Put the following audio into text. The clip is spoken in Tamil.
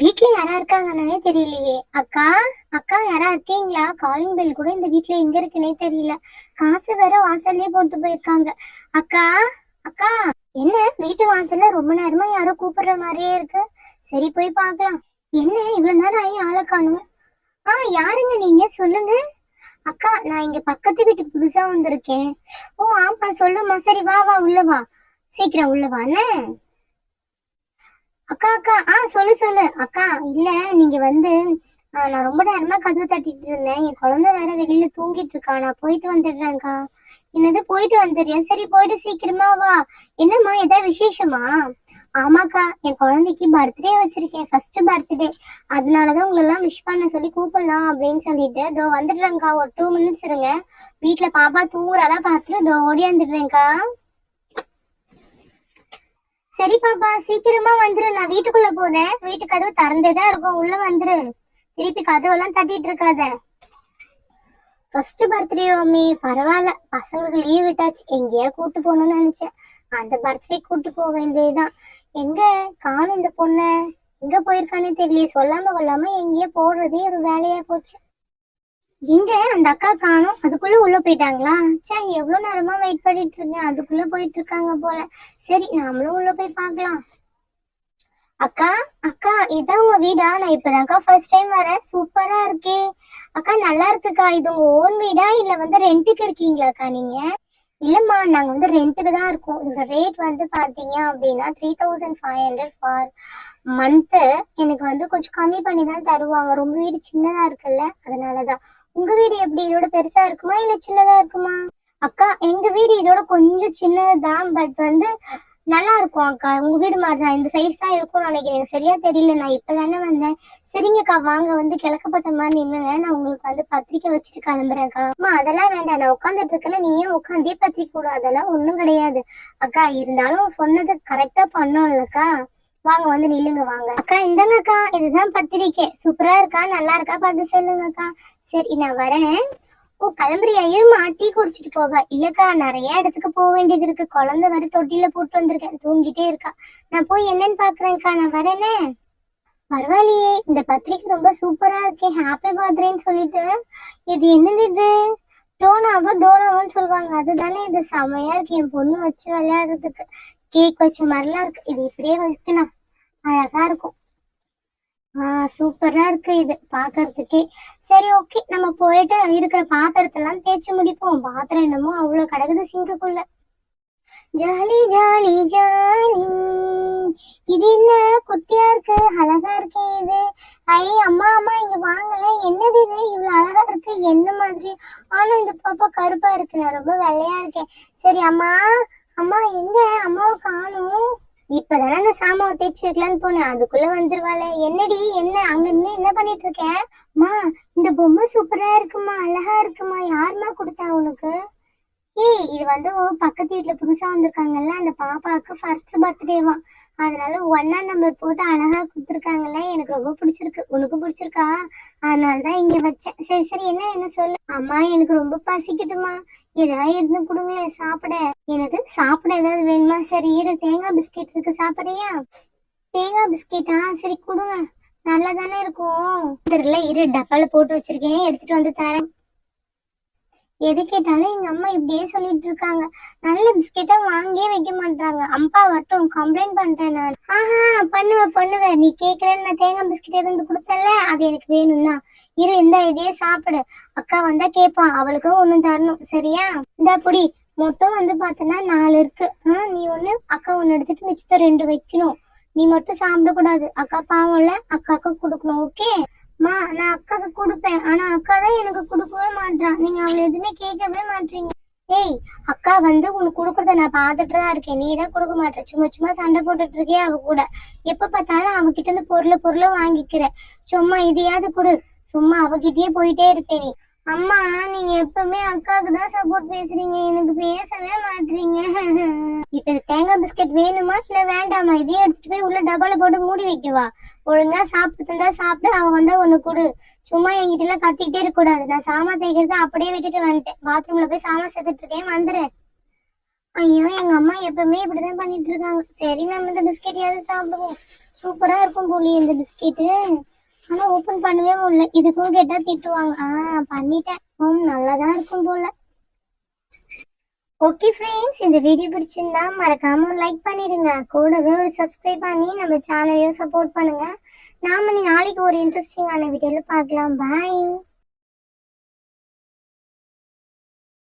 வீட்ல யாரா இருக்காங்கன்னே தெரியலையே. அக்கா, அக்கா யாரா இருக்கீங்களா? காலிங் பெல் கூட இந்த வீட்ல எங்க இருக்குன்னே தெரியல. காசு வேற வாசல்லயே போட்டு போயிருக்காங்க. அக்கா, அக்கா, என்ன வீட்டு வாசல்ல ரொம்ப நேரமா யாரோ கூப்பிடுற மாதிரியே இருக்கு. சரி போய் பார்க்கலாம். என்ன இவ்வளவு நேரம் ஆகி ஆளை காணும்? யாருங்க நீங்க? சொல்லுங்க. அக்கா, நான் இங்க பக்கத்து வீட்டுக்கு புதுசா வந்திருக்கேன். ஓ ஆமா, சொல்லுமா. சரி வா வா, உள்ள வா. சீக்கிரம் உள்ள வா. அக்கா அக்கா, சொல்லு சொல்லு அக்கா. இல்ல, நீங்க வந்து நான் ரொம்ப நேரமா கதவு தட்டிட்டு இருந்தேன். என் குழந்தை வேற வெளியில தூங்கிட்டு இருக்கா. நான் போயிட்டு வந்துடுறேன்க்கா. என்னது போயிட்டு வந்துடுறியா? சரி போயிட்டு சீக்கிரமா வா. என்னம்மா, ஏதாவது விசேஷமா? ஆமாக்கா, என் குழந்தைக்கு பர்த்டே வச்சிருக்கேன், ஃபர்ஸ்ட் பர்த்டே. அதனாலதான் உங்களை எல்லாம் விஷ் பண்ண சொல்லி கூப்பிடலாம் அப்படின்னு சொல்லிட்டு இதோ வந்துடுறேன்க்கா. ஒரு 2 மினிட்ஸ் இருங்க. வீட்டுல பாப்பா தூங்குறாளா பார்த்துட்டு இதோ ஓடி வந்துடுறேன்க்கா. சரி பாப்பா, சீக்கிரமா வந்துரு. நான் வீட்டுக்குள்ள போறேன். வீட்டு கதவு திறந்தேதான் இருக்கும், உள்ள வந்துரு. திருப்பி கதவெல்லாம் தட்டிட்டு இருக்காத. First birthday mummy. பரவாயில்ல, பசங்களுக்கு லீவ் விட்டாச்சு. எங்கேயா கூட்டு போகணும்னு நினைச்சேன். அந்த பர்த்டே கூட்டு போக வேண்டியதுதான். எங்க காணும் இந்த பொண்ணு? எங்க போயிருக்கானே தெரியல. சொல்லாம கொள்ளாம எங்கேயோ போடுறதே ஒரு வேலையா போச்சு. எங்க அந்த அக்கா காணும்? அதுக்குள்ள உள்ள போயிட்டாங்களா? சே, எவ்வளவு நேரமா வெயிட் பண்ணிட்டு இருக்கேன். அதுக்குள்ள போயிட்டு இருக்காங்க போல. சரி, நாமளும் உள்ள போய் பார்க்கலாம். அக்கா, அக்கா, இதான் உங்க வீடா? நான் இப்பதான்க்கா ஃபர்ஸ்ட் டைம் வரேன். சூப்பரா இருக்கே. அக்கா நல்லா இருக்குக்கா. இது உங்க ஓன் வீடா இல்ல வந்து ரெண்ட்டுக்கு இருக்கீங்களாக்கா நீங்க? இல்லம்மா, நாங்க வந்து ரெண்ட்டுக்கு தான் இருக்கோம். இந்த ரேட் வந்து பாத்தீங்க அப்படின்னா 3500 ஃபார் மந்த். எனக்கு வந்து கொஞ்சம் கம்மி பண்ணி தான் தருவாங்க. ரொம்ப வீடு சின்னதா இருக்குல்ல, அதனாலதான். உங்க வீடு எப்படி? இதோட பெருசா இருக்குமா இல்ல சின்னதா இருக்குமா? அக்கா, எங்க வீடு இதோட கொஞ்சம் சின்னதுதான். பட் வந்து நல்லா இருக்கும் அக்கா. உங்க வீடு மாதிரிதான், இந்த சைஸ் தான் இருக்கும்னு நினைக்கிறேன். எனக்கு சரியா தெரியல, நான் இப்பதானே வந்தேன். சரிங்கக்கா, வாங்க வந்து கிழக்க பார்த்த மாதிரி நில்லுங்க. நான் உங்களுக்கு வந்து பத்திரிக்கை வச்சுட்டு கிளம்புறேன்க்கா. அம்மா அதெல்லாம் வேண்டாம், நான் உட்காந்துட்டு இருக்கல. நீ ஏன் உட்காந்தே பத்திரிக்கை கூட? அதெல்லாம் ஒண்ணும் கிடையாது அக்கா. இருந்தாலும் சொன்னது கரெக்டா பண்ணோம்லக்கா. வாங்க வந்து நில்லுங்க, வாங்க. அக்கா இந்தாங்கக்கா, இதுதான் பத்திரிக்கை. சூப்பரா இருக்கா? நல்லா இருக்கா? பார்த்து சொல்லுங்கக்கா. சரி, நான் வரேன். ஓ, கிளம்புறியா? இருமா, டீ குடிச்சிட்டு போவ. இல்லக்கா, நிறைய இடத்துக்கு போக வேண்டியது இருக்கு. குழந்தை வர தொட்டில போட்டு வந்திருக்கேன், தூங்கிட்டே இருக்கா. நான் போய் என்னன்னு பாக்குறேன்க்கா. நான் வரேனே. பரவாயில்லையே, இந்த பத்திரிக்கை ரொம்ப சூப்பரா இருக்கே. ஹாப்பி பர்த்டேன்னு சொல்லிட்டு. இது என்னது இது? டோனாவான்னு சொல்லுவாங்க, அதுதானே? இது செமையா இருக்கு. என் பொண்ணு வச்சு விளையாடுறதுக்கு. கேக் வச்ச மாதிரிலாம் இருக்கு. இது இப்படியே வைக்கலாம், அழகா இருக்கும். சூப்பரா இருக்கு இது பாக்குறதுக்கே. சரி ஓகே, நம்ம போயிட்டு இருக்கிற பாத்திரத்தெல்லாம் தேய்ச்சி முடிப்போம். பாத்திரம் என்னமோ அவ்வளவு கிடக்குது சிங்குக்குள்ள. Jolly jolly jolly. இது என்ன குட்டியா இருக்கு, அழகா இருக்கு இது. ஐ அம்மா அம்மா, இங்க வாங்கல. என்னது இது இவ்வளவு அழகா இருக்கு? என்ன மாதிரி? ஆனா இந்த பாப்பா கருப்பா இருக்கு, நான் ரொம்ப வெள்ளையா இருக்கேன். சரி அம்மா, அம்மா எங்க? அம்மாவை காணும். இப்பதானே அந்த சாமாவை தேய்ச்சி வைக்கலான்னு போனேன், அதுக்குள்ள வந்துருவாளே. என்னடி, என்ன அங்க நின்று என்ன பண்ணிட்டு இருக்க? மா, இந்த பொம்மை சூப்பரா இருக்குமா, அழகா இருக்குமா. யாருமா கொடுத்தா உனக்கு? ஏய், இது வந்து பக்கத்து வீட்டுல புதுசா வந்திருக்காங்கல்ல, அந்த பாப்பாவுக்கு ஃபர்ஸ்ட் பர்த்டேவா. அதனால 1ஆம் நம்பர் போட்டு அழகா கொடுத்துருக்காங்கல்ல. எனக்கு ரொம்ப பிடிச்சிருக்கு. உனக்கு பிடிச்சிருக்கா? அதனாலதான் இங்க வச்சேன். சரி சரி, என்ன என்ன சொல்லு. அம்மா, எனக்கு ரொம்ப பசிக்குதுமா. ஏதாவது இருந்து கொடுங்களேன் சாப்பிட. எனக்கு சாப்பிட ஏதாவது வேணுமா? சரி இரு, தேங்காய் பிஸ்கெட் இருக்கு, சாப்பிடுறியா? தேங்காய் பிஸ்கெட்டா? சரி கொடுங்க, நல்லா தானே இருக்கும். தெரியல, இரு, டப்பால போட்டு வச்சிருக்கேன், எடுத்துட்டு வந்து தரேன். எது கேட்டாலும் எங்க அம்மா இப்படியே சொல்லிட்டு இருக்காங்க. நல்ல பிஸ்கெட்டா வாங்கியே வைக்க மாட்டாங்க. அம்பா வரட்டும், கம்ப்ளைண்ட் பண்றேன் நான். பண்ணுவேன். நீ கேட்கலன்னு நான் தேங்காய் பிஸ்கெட் எதுவும் கொடுத்தல, அது எனக்கு வேணும்னா இரு, இந்த இதையே சாப்பிடு. அக்கா வந்தா கேட்பான், அவளுக்கும் ஒண்ணும் தரணும், சரியா? இந்த புடி. மொத்தம் வந்து பார்த்தனா 4 இருக்கு. நீ ஒண்ணு, அக்கா ஒண்ணு எடுத்துட்டு மிச்சத்தை 2 வைக்கணும். நீ மட்டும் சாப்பிடக்கூடாது. அக்கா பாவம்ல, அக்காவுக்கு கொடுக்கணும், ஓகே? மா, நான் அக்காக்கு கொடுப்பேன். ஆனா அக்கா தான் எனக்கு கொடுக்கவே மாட்டான். நீங்க அவளை எதுவுமே கேட்கவே மாட்டீங்க. ஏய், அக்கா வந்து உனக்கு கொடுக்கறத நான் பார்த்துட்டு தான் இருக்கேன். நீ தான் கொடுக்க மாட்டேன். சும்மா சும்மா சண்டை போட்டுட்டு இருக்கே அவ கூட. எப்ப பார்த்தாலும் அவகிட்ட இருந்து பொருளும் வாங்கிக்கிற. சும்மா இதையாவது கொடு. சும்மா அவகிட்டயே போயிட்டே இருப்பேன் நீ. அம்மா, நீங்க எப்பவுமே அக்காவுக்கு தான் சப்போர்ட் பேசுறீங்க, எனக்கு பேசவே மாட்டீங்க. இப்ப தேங்காய் பிஸ்கெட் வேணுமா இல்ல வேண்டாமா? இதையே எடுத்துட்டு போய் உள்ள டப்பால போட்டு மூடி வைக்கவா? ஒழுங்கா சாப்பிட்டு சாப்பிட்டு, அவ வந்தா ஒண்ணு கொடு. சும்மா என்கிட்ட எல்லாம் கத்திக்கிட்டே இருக்க கூடாது. நான் சாமான் தேய்க்கிறத அப்படியே விட்டுட்டு வந்துட்டேன். பாத்ரூம்ல போய் சாமான் சேர்த்துட்டு இருக்கேன், வந்துரு. ஐயோ, எங்க அம்மா எப்பவுமே இப்படிதான் பண்ணிட்டு இருக்காங்க. சரி, நம்ம இந்த பிஸ்கெட்டையாவது சாப்பிடுவோம். சூப்பரா இருக்கும் போலயே இந்த பிஸ்கெட்டு. ஆனா ஓபன் பண்ணவே முடியல. இதுக்கும் கேட்டா திட்டுவாங்க. பண்ணிட்டேன். நல்லாதான் இருக்கும் போல. ஓகே ஃப்ரெண்ட்ஸ், இந்த வீடியோ பிடிச்சிருந்தா மறக்காம லைக் பண்ணிடுங்க. கூடவே ஒரு சப்ஸ்கிரைப் பண்ணி நம்ம சேனலையும் சப்போர்ட் பண்ணுங்க. நாம நாளைக்கு ஒரு இன்ட்ரெஸ்டிங்கான வீடியோல பார்க்கலாம். பாய்.